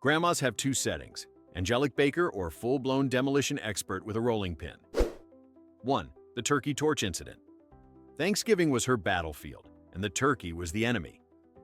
Grandmas have two settings: angelic baker or full-blown demolition expert with a rolling pin. 1. The turkey torch incident. Thanksgiving was her battlefield, and the turkey was the enemy.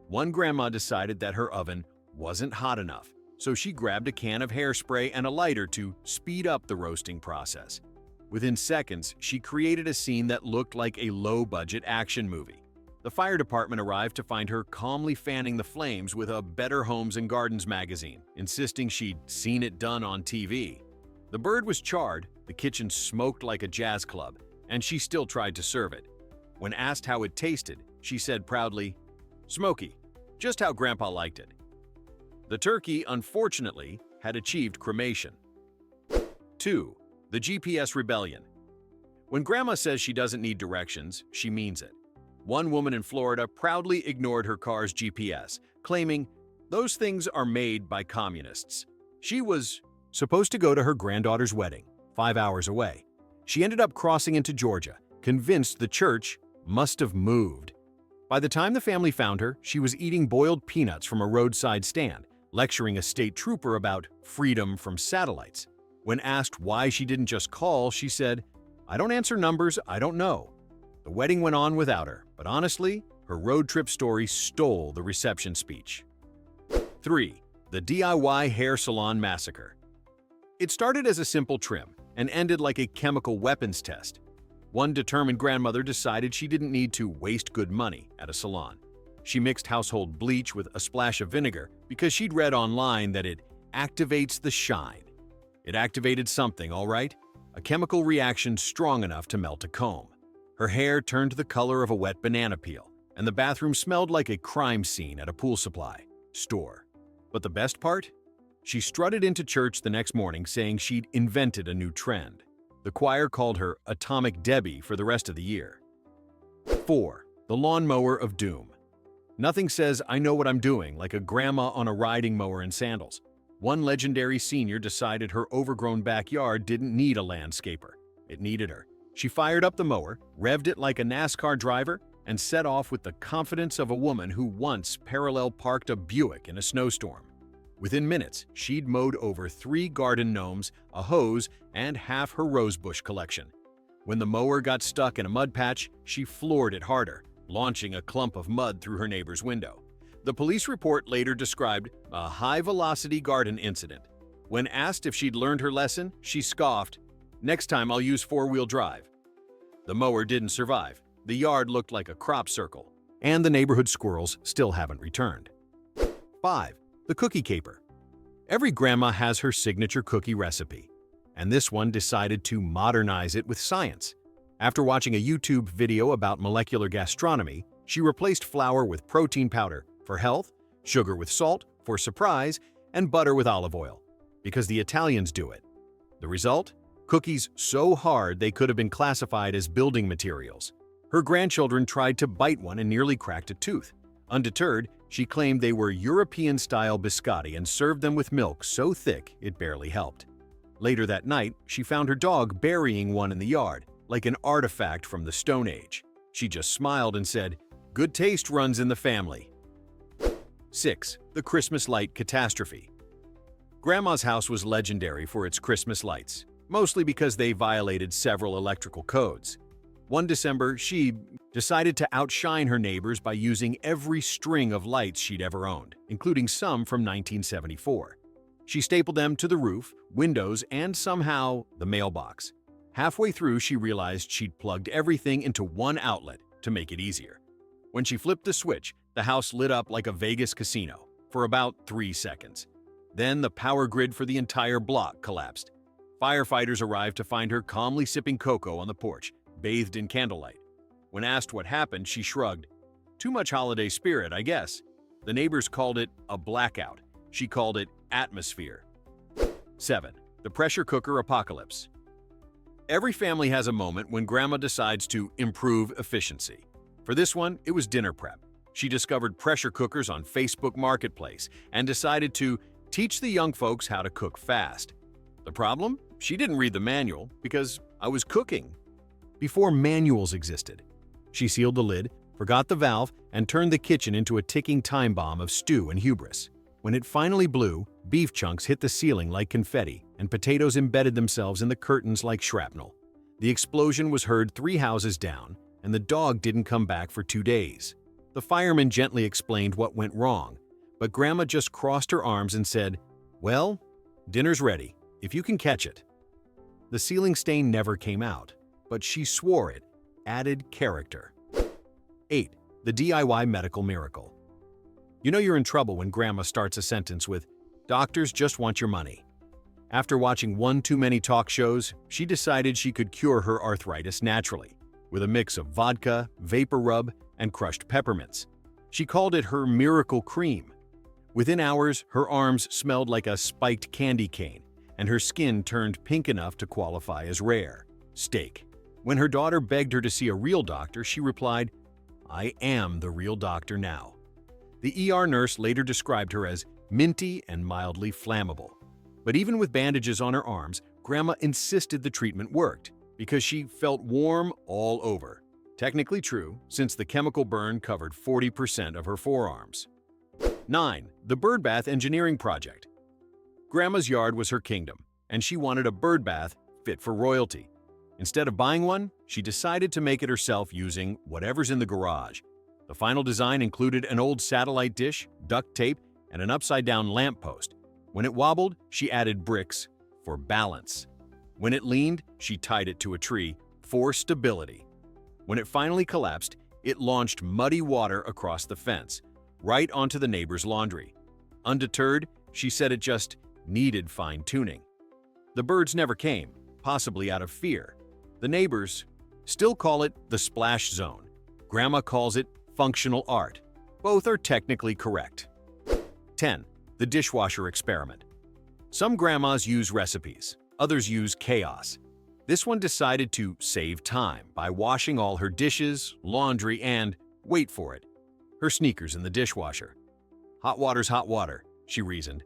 One grandma decided that her oven wasn't hot enough, so she grabbed a can of hairspray and a lighter to speed up the roasting process. Within seconds, she created a scene that looked like a low-budget action movie. The fire department arrived to find her calmly fanning the flames with a Better Homes and Gardens magazine, insisting she'd seen it done on TV. The bird was charred, the kitchen smoked like a jazz club, and she still tried to serve it. When asked how it tasted, she said proudly, "Smoky, just how Grandpa liked it." The turkey, unfortunately, had achieved cremation. 2. The GPS rebellion. When Grandma says she doesn't need directions, she means it. One woman in Florida proudly ignored her car's GPS, claiming, "Those things are made by communists." She was supposed to go to her granddaughter's wedding, 5 hours away. She ended up crossing into Georgia, convinced the church must have moved. By the time the family found her, she was eating boiled peanuts from a roadside stand, lecturing a state trooper about freedom from satellites. When asked why she didn't just call, she said, "I don't answer numbers, I don't know." The wedding went on without her, but honestly, her road trip story stole the reception speech. 3. The DIY hair salon massacre. It started as a simple trim and ended like a chemical weapons test. One determined grandmother decided she didn't need to waste good money at a salon. She mixed household bleach with a splash of vinegar because she'd read online that it activates the shine. It activated something, all right? A chemical reaction strong enough to melt a comb. Her hair turned the color of a wet banana peel, and the bathroom smelled like a crime scene at a pool supply store. But the best part? She strutted into church the next morning saying she'd invented a new trend. The choir called her Atomic Debbie for the rest of the year. 4. The lawnmower of doom. Nothing says "I know what I'm doing" like a grandma on a riding mower and sandals. One legendary senior decided her overgrown backyard didn't need a landscaper. It needed her. She fired up the mower, revved it like a NASCAR driver, and set off with the confidence of a woman who once parallel parked a Buick in a snowstorm. Within minutes, she'd mowed over 3 garden gnomes, a hose, and half her rosebush collection. When the mower got stuck in a mud patch, she floored it harder, launching a clump of mud through her neighbor's window. The police report later described a high-velocity garden incident. When asked if she'd learned her lesson, she scoffed, "Next time I'll use 4-wheel drive." The mower didn't survive. The yard looked like a crop circle, and the neighborhood squirrels still haven't returned. 5. The cookie caper. Every grandma has her signature cookie recipe, and this one decided to modernize it with science. After watching a YouTube video about molecular gastronomy, she replaced flour with protein powder for health, sugar with salt for surprise, and butter with olive oil, because the Italians do it. The result? Cookies so hard they could have been classified as building materials. Her grandchildren tried to bite one and nearly cracked a tooth. Undeterred, she claimed they were European-style biscotti and served them with milk so thick it barely helped. Later that night, she found her dog burying one in the yard, like an artifact from the Stone Age. She just smiled and said, "Good taste runs in the family." 6. The Christmas light catastrophe. Grandma's house was legendary for its Christmas lights, mostly because they violated several electrical codes. One December, she decided to outshine her neighbors by using every string of lights she'd ever owned, including some from 1974. She stapled them to the roof, windows, and somehow the mailbox. Halfway through, she realized she'd plugged everything into one outlet to make it easier. When she flipped the switch, the house lit up like a Vegas casino for about 3 seconds. Then the power grid for the entire block collapsed. Firefighters arrived to find her calmly sipping cocoa on the porch, bathed in candlelight. When asked what happened, she shrugged. "Too much holiday spirit, I guess." The neighbors called it a blackout. She called it atmosphere. 7. The pressure cooker apocalypse. Every family has a moment when grandma decides to improve efficiency. For this one, it was dinner prep. She discovered pressure cookers on Facebook Marketplace and decided to teach the young folks how to cook fast. The problem? She didn't read the manual because I was cooking. Before manuals existed. She sealed the lid, forgot the valve, and turned the kitchen into a ticking time bomb of stew and hubris. When it finally blew, beef chunks hit the ceiling like confetti, and potatoes embedded themselves in the curtains like shrapnel. The explosion was heard 3 houses down, and the dog didn't come back for 2 days. The fireman gently explained what went wrong, but Grandma just crossed her arms and said, "Well, dinner's ready, if you can catch it." The ceiling stain never came out, but she swore it added character. 8. The DIY medical miracle. You know you're in trouble when Grandma starts a sentence with, "Doctors just want your money." After watching one too many talk shows, she decided she could cure her arthritis naturally, with a mix of vodka, vapor rub, and crushed peppermints. She called it her miracle cream. Within hours, her arms smelled like a spiked candy cane, and her skin turned pink enough to qualify as rare steak. When her daughter begged her to see a real doctor, she replied, "I am the real doctor now." The ER nurse later described her as minty and mildly flammable. But even with bandages on her arms, Grandma insisted the treatment worked because she felt warm all over. Technically true, since the chemical burn covered 40% of her forearms. 9. The bird bath engineering project. Grandma's yard was her kingdom, and she wanted a bird bath fit for royalty. Instead of buying one, she decided to make it herself using whatever's in the garage. The final design included an old satellite dish, duct tape, and an upside-down lamppost. When it wobbled, she added bricks for balance. When it leaned, she tied it to a tree for stability. When it finally collapsed, it launched muddy water across the fence, right onto the neighbor's laundry. Undeterred, she said it just needed fine-tuning. The birds never came, possibly out of fear. The neighbors still call it the splash zone. Grandma calls it functional art. Both are technically correct. 10. The dishwasher experiment. Some grandmas use recipes, others use chaos. This one decided to save time by washing all her dishes, laundry, and, wait for it, her sneakers in the dishwasher. Hot water's hot water, she reasoned.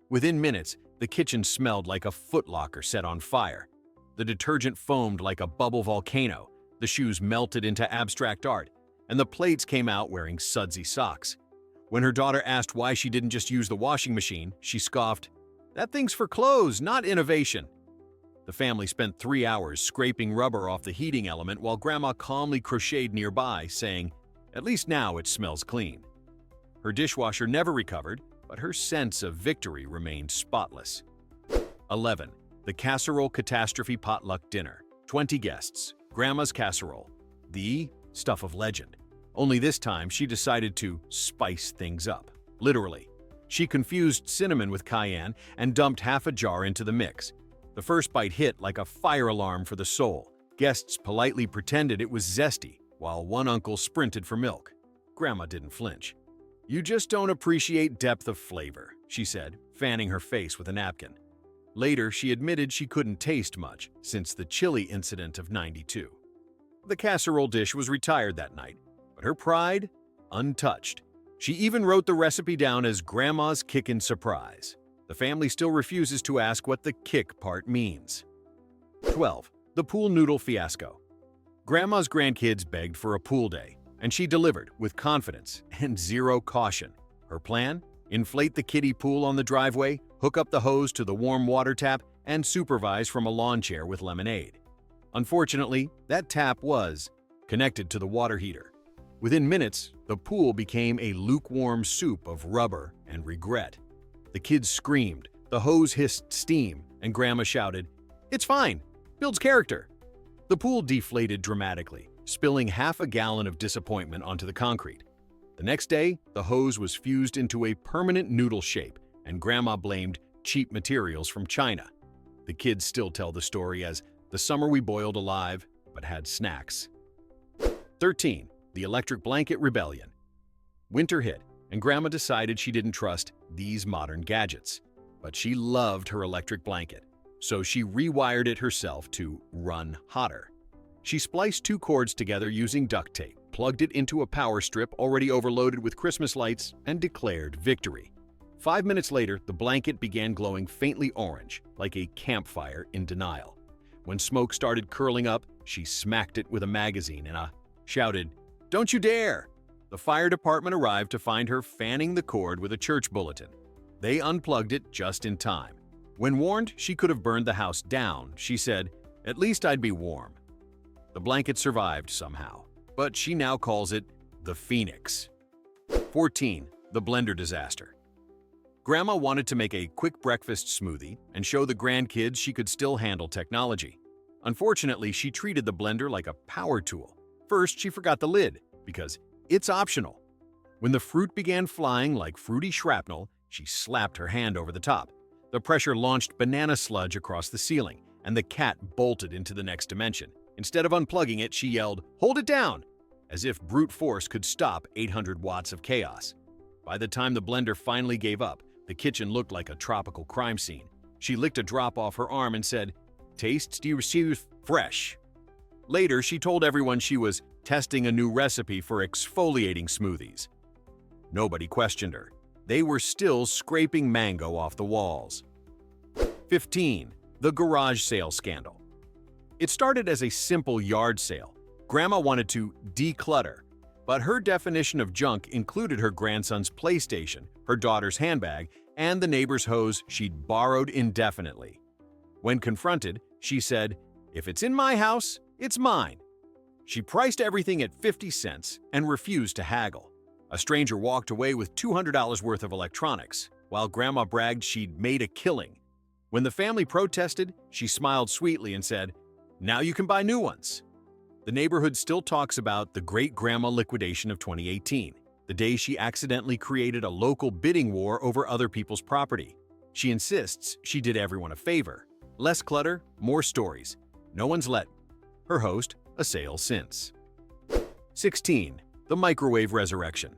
Within minutes, the kitchen smelled like a footlocker set on fire. The detergent foamed like a bubble volcano, the shoes melted into abstract art, and the plates came out wearing sudsy socks. When her daughter asked why she didn't just use the washing machine, she scoffed, "That thing's for clothes, not innovation." The family spent 3 hours scraping rubber off the heating element while Grandma calmly crocheted nearby, saying, "At least now it smells clean." Her dishwasher never recovered, but her sense of victory remained spotless. 11. The casserole catastrophe potluck dinner. 20 guests. Grandma's casserole. The stuff of legend. Only this time she decided to spice things up. Literally. She confused cinnamon with cayenne and dumped half a jar into the mix. The first bite hit like a fire alarm for the soul. Guests politely pretended it was zesty, while one uncle sprinted for milk. Grandma didn't flinch. "You just don't appreciate depth of flavor," she said, fanning her face with a napkin. Later, she admitted she couldn't taste much since the chili incident of '92. The casserole dish was retired that night, but her pride, untouched. She even wrote the recipe down as Grandma's Kickin' Surprise. The family still refuses to ask what the kick part means. 12. The pool noodle fiasco. Grandma's grandkids begged for a pool day, and she delivered with confidence and zero caution. Her plan? Inflate the kiddie pool on the driveway, hook up the hose to the warm water tap, and supervise from a lawn chair with lemonade. Unfortunately, that tap was connected to the water heater. Within minutes, the pool became a lukewarm soup of rubber and regret. The kids screamed, the hose hissed steam, and Grandma shouted, "It's fine, builds character." The pool deflated dramatically, spilling half a gallon of disappointment onto the concrete. The next day, the hose was fused into a permanent noodle shape, and Grandma blamed cheap materials from China. The kids still tell the story as the summer we boiled alive, but had snacks. 13. The electric blanket rebellion. Winter hit, and Grandma decided she didn't trust these modern gadgets. But she loved her electric blanket, so she rewired it herself to run hotter. She spliced 2 cords together using duct tape, plugged it into a power strip already overloaded with Christmas lights, and declared victory. 5 minutes later, the blanket began glowing faintly orange, like a campfire in denial. When smoke started curling up, she smacked it with a magazine and shouted, "Don't you dare!" The fire department arrived to find her fanning the cord with a church bulletin. They unplugged it just in time. When warned she could have burned the house down, she said, "At least I'd be warm." The blanket survived somehow, but she now calls it the Phoenix. 14. The blender disaster. Grandma wanted to make a quick breakfast smoothie and show the grandkids she could still handle technology. Unfortunately, she treated the blender like a power tool. First, she forgot the lid, because it's optional. When the fruit began flying like fruity shrapnel, she slapped her hand over the top. The pressure launched banana sludge across the ceiling, and the cat bolted into the next dimension. Instead of unplugging it, she yelled, "Hold it down!" as if brute force could stop 800 watts of chaos. By the time the blender finally gave up, the kitchen looked like a tropical crime scene. She licked a drop off her arm and said, "Tastes delicious, fresh." Later, she told everyone she was testing a new recipe for exfoliating smoothies. Nobody questioned her. They were still scraping mango off the walls. 15. The garage sale scandal. It started as a simple yard sale. Grandma wanted to declutter, but her definition of junk included her grandson's PlayStation, her daughter's handbag, and the neighbor's hose she'd borrowed indefinitely. When confronted, she said, "If it's in my house, it's mine." She priced everything at 50 cents and refused to haggle. A stranger walked away with $200 worth of electronics, while Grandma bragged she'd made a killing. When the family protested, she smiled sweetly and said, "Now you can buy new ones." The neighborhood still talks about the great-grandma liquidation of 2018, the day she accidentally created a local bidding war over other people's property. She insists she did everyone a favor. Less clutter, more stories. No one's let her host a sale since. 16. The microwave resurrection.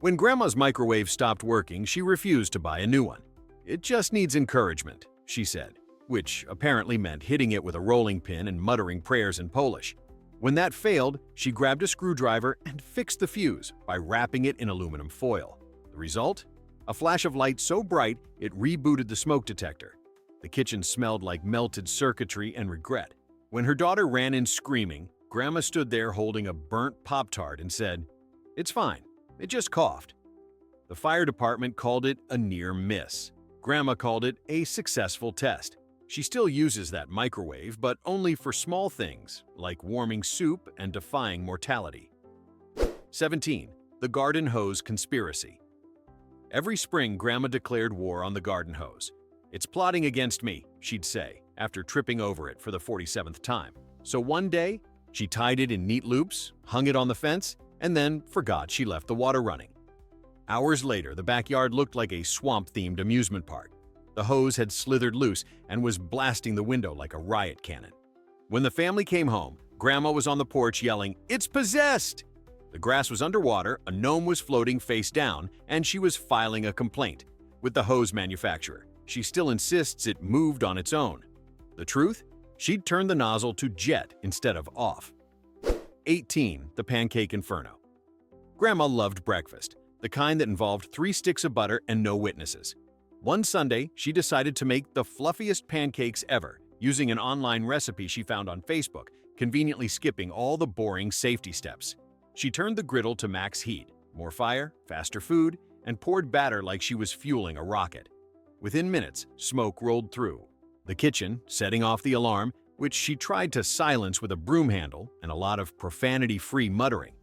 When Grandma's microwave stopped working, she refused to buy a new one. "It just needs encouragement," she said, which apparently meant hitting it with a rolling pin and muttering prayers in Polish. When that failed, she grabbed a screwdriver and fixed the fuse by wrapping it in aluminum foil. The result? A flash of light so bright it rebooted the smoke detector. The kitchen smelled like melted circuitry and regret. When her daughter ran in screaming, Grandma stood there holding a burnt Pop-Tart and said, "It's fine, it just coughed." The fire department called it a near miss. Grandma called it a successful test. She still uses that microwave, but only for small things, like warming soup and defying mortality. 17. The garden hose conspiracy. Every spring, Grandma declared war on the garden hose. "It's plotting against me," she'd say, after tripping over it for the 47th time. So one day, she tied it in neat loops, hung it on the fence, and then forgot she left the water running. Hours later, the backyard looked like a swamp-themed amusement park. The hose had slithered loose and was blasting the window like a riot cannon. When the family came home, Grandma was on the porch yelling, "It's possessed!" The grass was underwater, a gnome was floating face down, and she was filing a complaint with the hose manufacturer. She still insists it moved on its own. The truth? She'd turned the nozzle to jet instead of off. 18. The pancake inferno. Grandma loved breakfast, the kind that involved 3 sticks of butter and no witnesses. One Sunday, she decided to make the fluffiest pancakes ever, using an online recipe she found on Facebook, conveniently skipping all the boring safety steps. She turned the griddle to max heat, more fire, faster food, and poured batter like she was fueling a rocket. Within minutes, smoke rolled through the kitchen, setting off the alarm, which she tried to silence with a broom handle and a lot of profanity-free muttering.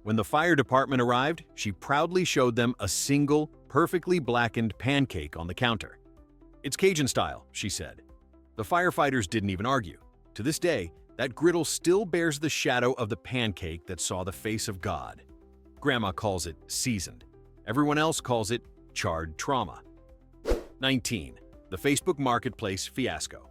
When the fire department arrived, she proudly showed them a single, perfectly blackened pancake on the counter. "It's Cajun-style," she said. The firefighters didn't even argue. To this day, that griddle still bears the shadow of the pancake that saw the face of God. Grandma calls it seasoned. Everyone else calls it charred trauma. 19. The Facebook Marketplace fiasco.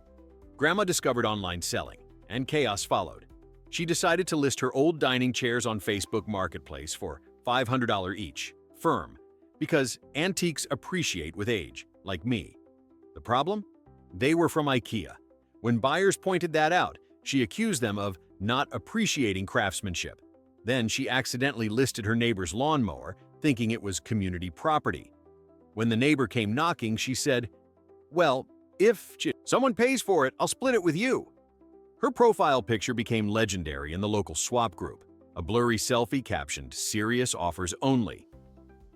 Grandma discovered online selling, and chaos followed. She decided to list her old dining chairs on Facebook Marketplace for $500 each, firm, because antiques appreciate with age, like me. The problem? They were from IKEA. When buyers pointed that out, she accused them of not appreciating craftsmanship. Then she accidentally listed her neighbor's lawnmower, thinking it was community property. When the neighbor came knocking, she said, "Well, if someone pays for it, I'll split it with you." Her profile picture became legendary in the local swap group. A blurry selfie captioned, "Serious offers only."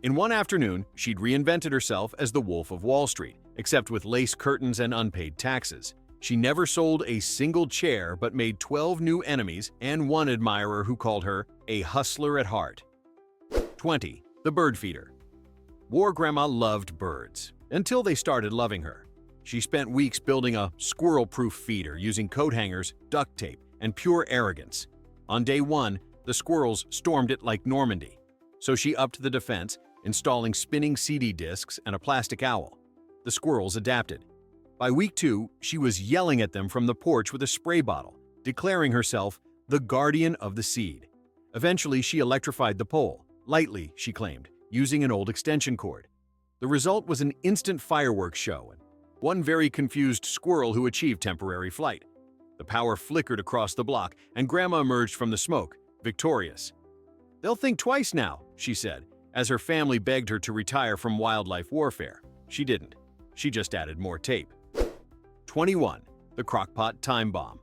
In one afternoon, she'd reinvented herself as the Wolf of Wall Street, except with lace curtains and unpaid taxes. She never sold a single chair but made 12 new enemies and one admirer who called her a hustler at heart. 20. The bird feeder. War Grandma loved birds, until they started loving her. She spent weeks building a squirrel-proof feeder using coat hangers, duct tape, and pure arrogance. On day one, the squirrels stormed it like Normandy, so she upped the defense, installing spinning CD discs and a plastic owl. The squirrels adapted. By week 2, she was yelling at them from the porch with a spray bottle, declaring herself the guardian of the seed. Eventually, she electrified the pole, lightly, she claimed, using an old extension cord. The result was an instant fireworks show and one very confused squirrel who achieved temporary flight. The power flickered across the block, and Grandma emerged from the smoke, victorious. "They'll think twice now," she said, as her family begged her to retire from wildlife warfare. She didn't. She just added more tape. 21. The crockpot time bomb.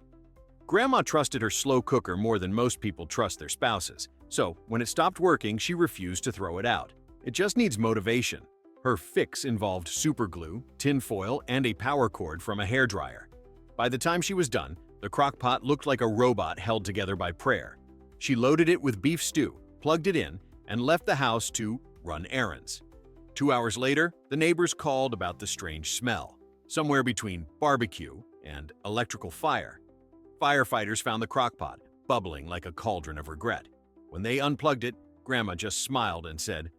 Grandma trusted her slow cooker more than most people trust their spouses, so when it stopped working, she refused to throw it out. It just needs motivation. Her fix involved superglue, tinfoil, and a power cord from a hairdryer. By the time she was done, the crockpot looked like a robot held together by prayer. She loaded it with beef stew, plugged it in, and left the house to run errands. 2 hours later, the neighbors called about the strange smell, somewhere between barbecue and electrical fire. Firefighters found the crockpot, bubbling like a cauldron of regret. When they unplugged it, Grandma just smiled and said,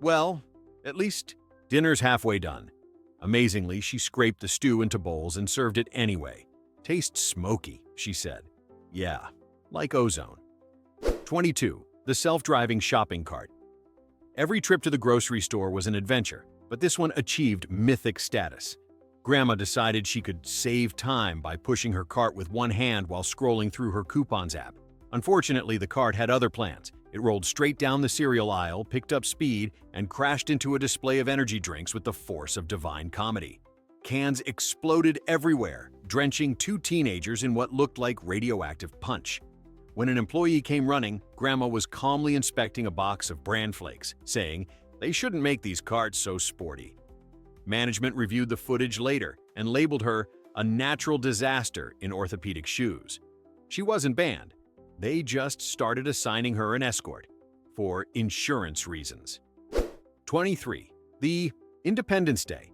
"Well, at least dinner's halfway done." Amazingly, she scraped the stew into bowls and served it anyway. "Tastes smoky," she said. "Yeah, like ozone." 22. The self-driving shopping cart. Every trip to the grocery store was an adventure, but this one achieved mythic status. Grandma decided she could save time by pushing her cart with one hand while scrolling through her coupons app. Unfortunately, the cart had other plans. It rolled straight down the cereal aisle, picked up speed, and crashed into a display of energy drinks with the force of divine comedy. Cans exploded everywhere, drenching 2 teenagers in what looked like radioactive punch. When an employee came running, Grandma was calmly inspecting a box of bran flakes, saying, "They shouldn't make these carts so sporty." Management reviewed the footage later and labeled her a natural disaster in orthopedic shoes. She wasn't banned. They just started assigning her an escort for insurance reasons. 23. The Independence Day.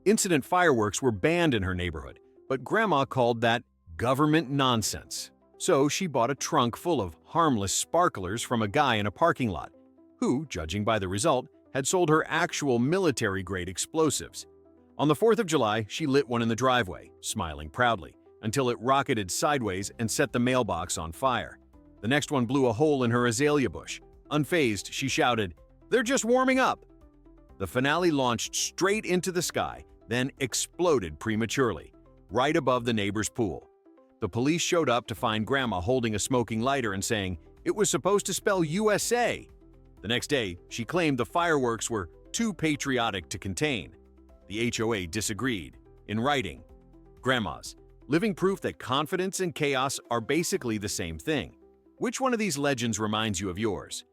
Incident fireworks were banned in her neighborhood, but Grandma called that government nonsense. So she bought a trunk full of harmless sparklers from a guy in a parking lot, who, judging by the result, had sold her actual military-grade explosives. On the 4th of July, she lit one in the driveway, smiling proudly, until it rocketed sideways and set the mailbox on fire. The next one blew a hole in her azalea bush. Unfazed, she shouted, "They're just warming up!" The finale launched straight into the sky, then exploded prematurely, right above the neighbor's pool. The police showed up to find Grandma holding a smoking lighter and saying, "It was supposed to spell USA." The next day, she claimed the fireworks were too patriotic to contain. The HOA disagreed, in writing, "Grandmas, living proof that confidence and chaos are basically the same thing. Which one of these legends reminds you of yours?"